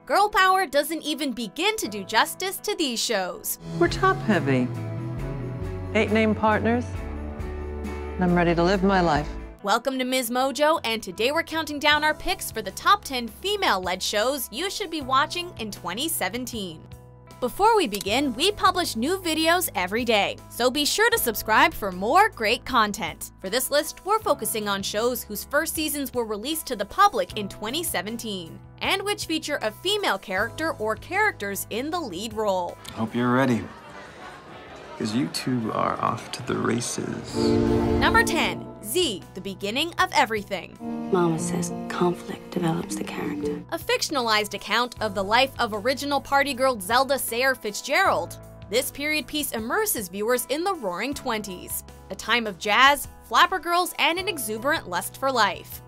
girl power doesn't even begin to do justice to these shows. We're top-heavy. 8 named partners, and I'm ready to live my life. Welcome to MsMojo, and today we're counting down our picks for the top 10 female-led shows you should be watching in 2017. Before we begin, we publish new videos every day, so be sure to subscribe for more great content. For this list, we're focusing on shows whose first seasons were released to the public in 2017, and which feature a female character or characters in the lead role. Hope you're ready, because you two are off to the races. Number 10. Z, The Beginning of Everything. Mama says conflict develops the character. A fictionalized account of the life of original party girl Zelda Sayre Fitzgerald. This period piece immerses viewers in the roaring 20s, a time of jazz, flapper girls, and an exuberant lust for life.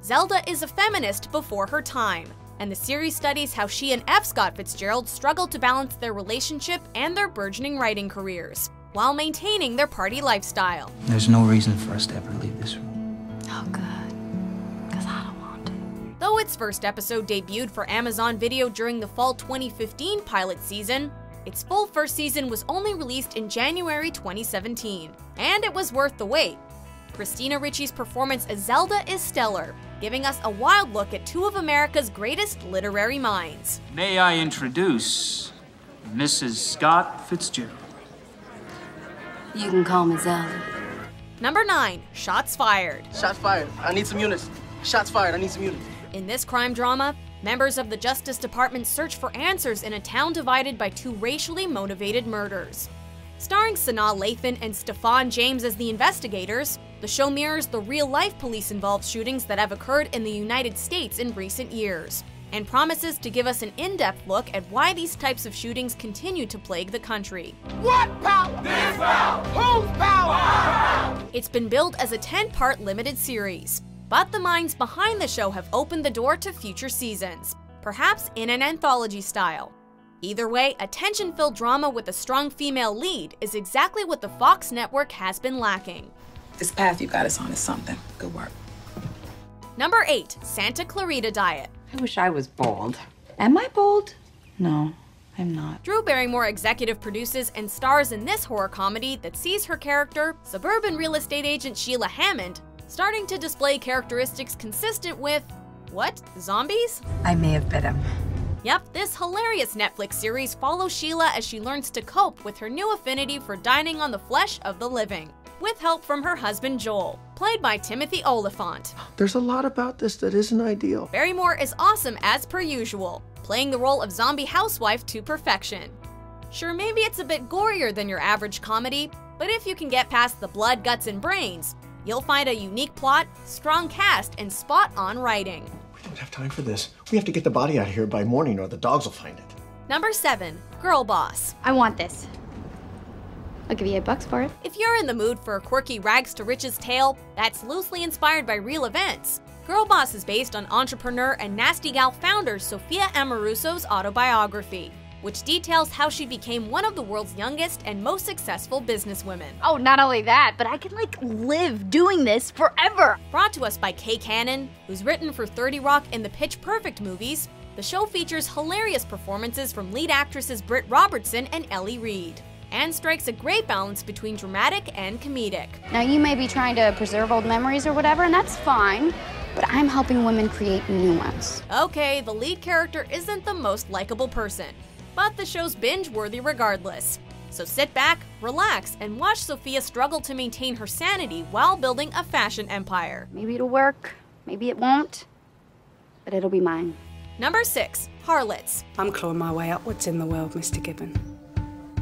Zelda is a feminist before her time, and the series studies how she and F. Scott Fitzgerald struggled to balance their relationship and their burgeoning writing careers, while maintaining their party lifestyle. There's no reason for us to ever leave this room. Oh, good. Because I don't want to. Though its first episode debuted for Amazon Video during the fall 2015 pilot season, its full first season was only released in January 2017, and it was worth the wait. Christina Ricci's performance as Zelda is stellar, giving us a wild look at two of America's greatest literary minds. May I introduce Mrs. Scott Fitzgerald. You can call me Zelda. Number 9. Shots Fired. Shots fired. I need some units. Shots fired. I need some units. In this crime drama, members of the Justice Department search for answers in a town divided by two racially motivated murders. Starring Sanaa Lathan and Stephan James as the investigators, the show mirrors the real-life police-involved shootings that have occurred in the United States in recent years, and promises to give us an in-depth look at why these types of shootings continue to plague the country. What power? This power! Whose power? It's been billed as a 10-part limited series, but the minds behind the show have opened the door to future seasons, perhaps in an anthology style. Either way, a tension-filled drama with a strong female lead is exactly what the Fox network has been lacking. This path you got us on is something. Good work. Number 8. Santa Clarita Diet. I wish I was bold. Am I bold? No, I'm not. Drew Barrymore executive produces and stars in this horror comedy that sees her character, suburban real estate agent Sheila Hammond, starting to display characteristics consistent with, what, zombies? I may have bit him. Yep, this hilarious Netflix series follows Sheila as she learns to cope with her new affinity for dining on the flesh of the living, with help from her husband Joel, played by Timothy Olyphant. There's a lot about this that isn't ideal. Barrymore is awesome as per usual, playing the role of zombie housewife to perfection. Sure, maybe it's a bit gorier than your average comedy, but if you can get past the blood, guts, and brains, you'll find a unique plot, strong cast, and spot-on writing. We don't have time for this. We have to get the body out of here by morning or the dogs will find it. Number 7. Girlboss. I want this. I'll give you $8 for it. If you're in the mood for a quirky rags-to-riches tale that's loosely inspired by real events, Girlboss is based on entrepreneur and Nasty Gal founder Sophia Amoruso's autobiography, which details how she became one of the world's youngest and most successful businesswomen. Oh, not only that, but I can, live doing this forever. Brought to us by Kay Cannon, who's written for 30 Rock and the Pitch Perfect movies, the show features hilarious performances from lead actresses Britt Robertson and Ellie Reed, and strikes a great balance between dramatic and comedic. Now, you may be trying to preserve old memories or whatever, and that's fine, but I'm helping women create new ones. Okay, the lead character isn't the most likable person, but the show's binge-worthy regardless. So sit back, relax, and watch Sophia struggle to maintain her sanity while building a fashion empire. Maybe it'll work, maybe it won't, but it'll be mine. Number 6. Harlots. I'm clawing my way upwards in the world, Mr. Gibbon.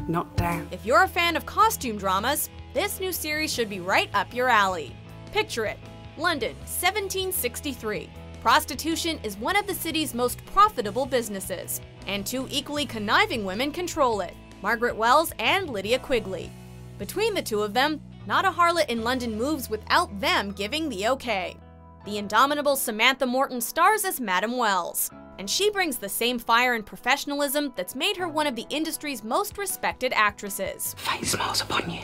Not down. If you're a fan of costume dramas, this new series should be right up your alley. Picture it. London, 1763. Prostitution is one of the city's most profitable businesses, and two equally conniving women control it, Margaret Wells and Lydia Quigley. Between the two of them, not a harlot in London moves without them giving the okay. The indomitable Samantha Morton stars as Madame Wells, and she brings the same fire and professionalism that's made her one of the industry's most respected actresses. Fate smiles upon you.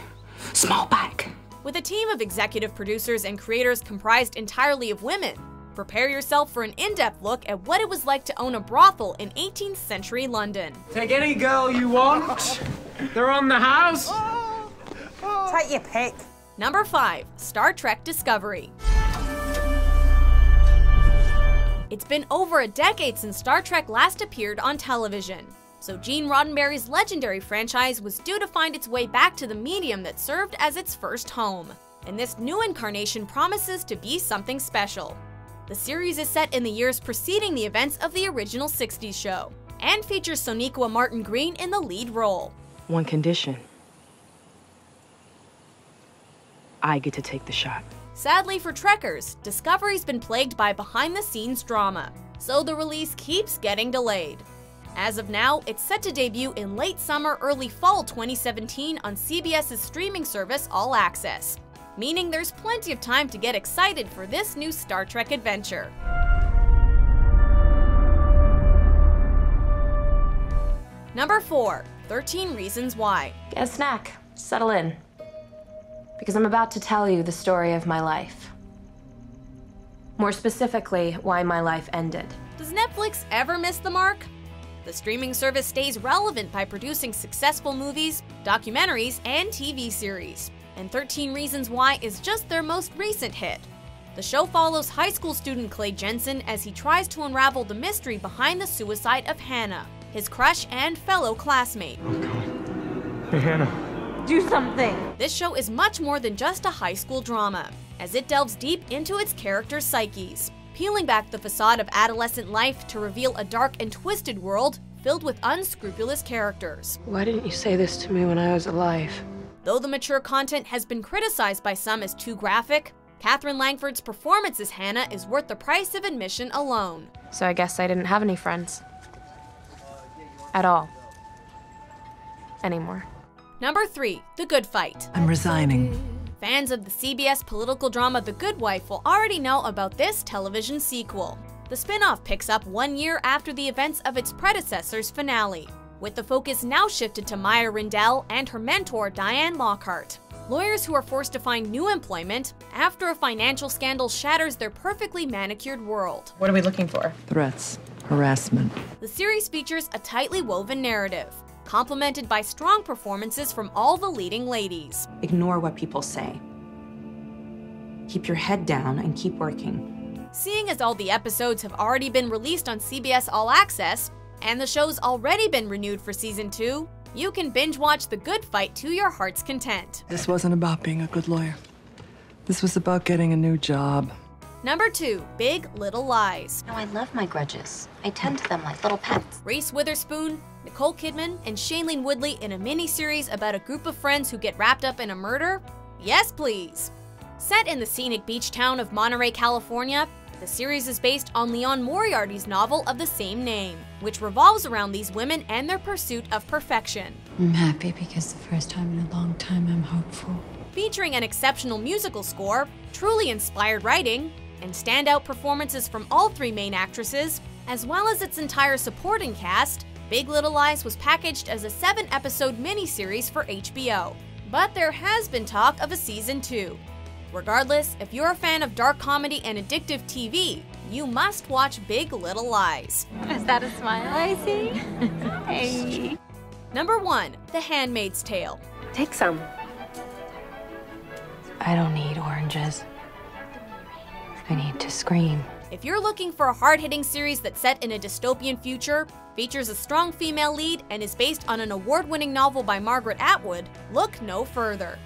Smile back. With a team of executive producers and creators comprised entirely of women, Prepare yourself for an in-depth look at what it was like to own a brothel in 18th century London. Take any girl you want. They're on the house. Take your pick. Number 5. Star Trek Discovery. It's been over a decade since Star Trek last appeared on television, so Gene Roddenberry's legendary franchise was due to find its way back to the medium that served as its first home. And this new incarnation promises to be something special. The series is set in the years preceding the events of the original 60s show, and features Sonequa Martin Green in the lead role. One condition. I get to take the shot. Sadly for Trekkers, Discovery's been plagued by behind-the-scenes drama, so the release keeps getting delayed. As of now, it's set to debut in late summer, early fall 2017 on CBS's streaming service All Access, meaning there's plenty of time to get excited for this new Star Trek adventure. Number 4. 13 Reasons Why. Get a snack. Settle in. Because I'm about to tell you the story of my life. More specifically, why my life ended. Does Netflix ever miss the mark? The streaming service stays relevant by producing successful movies, documentaries, and TV series. And 13 Reasons Why is just their most recent hit. The show follows high school student Clay Jensen as he tries to unravel the mystery behind the suicide of Hannah, his crush and fellow classmate. Hey, Hannah. Do something! This show is much more than just a high school drama, as it delves deep into its characters' psyches, peeling back the facade of adolescent life to reveal a dark and twisted world filled with unscrupulous characters. Why didn't you say this to me when I was alive? Though the mature content has been criticized by some as too graphic, Catherine Langford's performance as Hannah is worth the price of admission alone. So I guess I didn't have any friends. At all. Anymore. Number 3. The Good Fight. I'm resigning. Fans of the CBS political drama The Good Wife will already know about this television sequel. The spin-off picks up 1 year after the events of its predecessor's finale, with the focus now shifted to Maya Rindell and her mentor Diane Lockhart, lawyers who are forced to find new employment after a financial scandal shatters their perfectly manicured world. What are we looking for? Threats. Harassment. The series features a tightly woven narrative, complemented by strong performances from all the leading ladies. Ignore what people say. Keep your head down and keep working. Seeing as all the episodes have already been released on CBS All Access, and the show's already been renewed for season 2, you can binge watch The Good Fight to your heart's content. This wasn't about being a good lawyer. This was about getting a new job. Number 2. Big Little Lies. No, I love my grudges. I tend to them like little pets. Reese Witherspoon, Nicole Kidman, and Shailene Woodley in a mini-series about a group of friends who get wrapped up in a murder? Yes, please! Set in the scenic beach town of Monterey, California, the series is based on Leon Moriarty's novel of the same name, which revolves around these women and their pursuit of perfection. I'm happy because the first time in a long time I'm hopeful. Featuring an exceptional musical score, truly inspired writing, and standout performances from all 3 main actresses, as well as its entire supporting cast, Big Little Lies was packaged as a 7-episode miniseries for HBO. But there has been talk of a season 2. Regardless, if you're a fan of dark comedy and addictive TV, you must watch Big Little Lies. Is that a smile I see? Hey. Number 1. The Handmaid's Tale. Take some. I don't need oranges. I need to scream. If you're looking for a hard-hitting series that's set in a dystopian future, features a strong female lead, and is based on an award-winning novel by Margaret Atwood, look no further.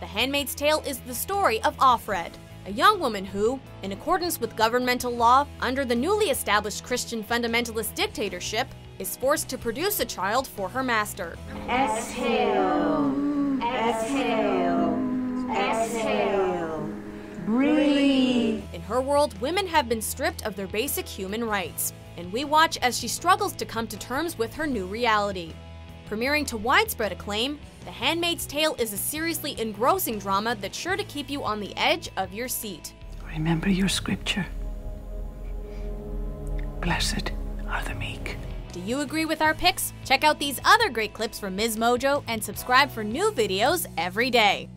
The Handmaid's Tale is the story of Offred, a young woman who, in accordance with governmental law, under the newly established Christian fundamentalist dictatorship, is forced to produce a child for her master. Exhale. Exhale. Exhale. Breathe. In her world, women have been stripped of their basic human rights, and we watch as she struggles to come to terms with her new reality. Premiering to widespread acclaim, The Handmaid's Tale is a seriously engrossing drama that's sure to keep you on the edge of your seat. Remember your scripture. Blessed are the meek. Do you agree with our picks? Check out these other great clips from MsMojo and subscribe for new videos every day.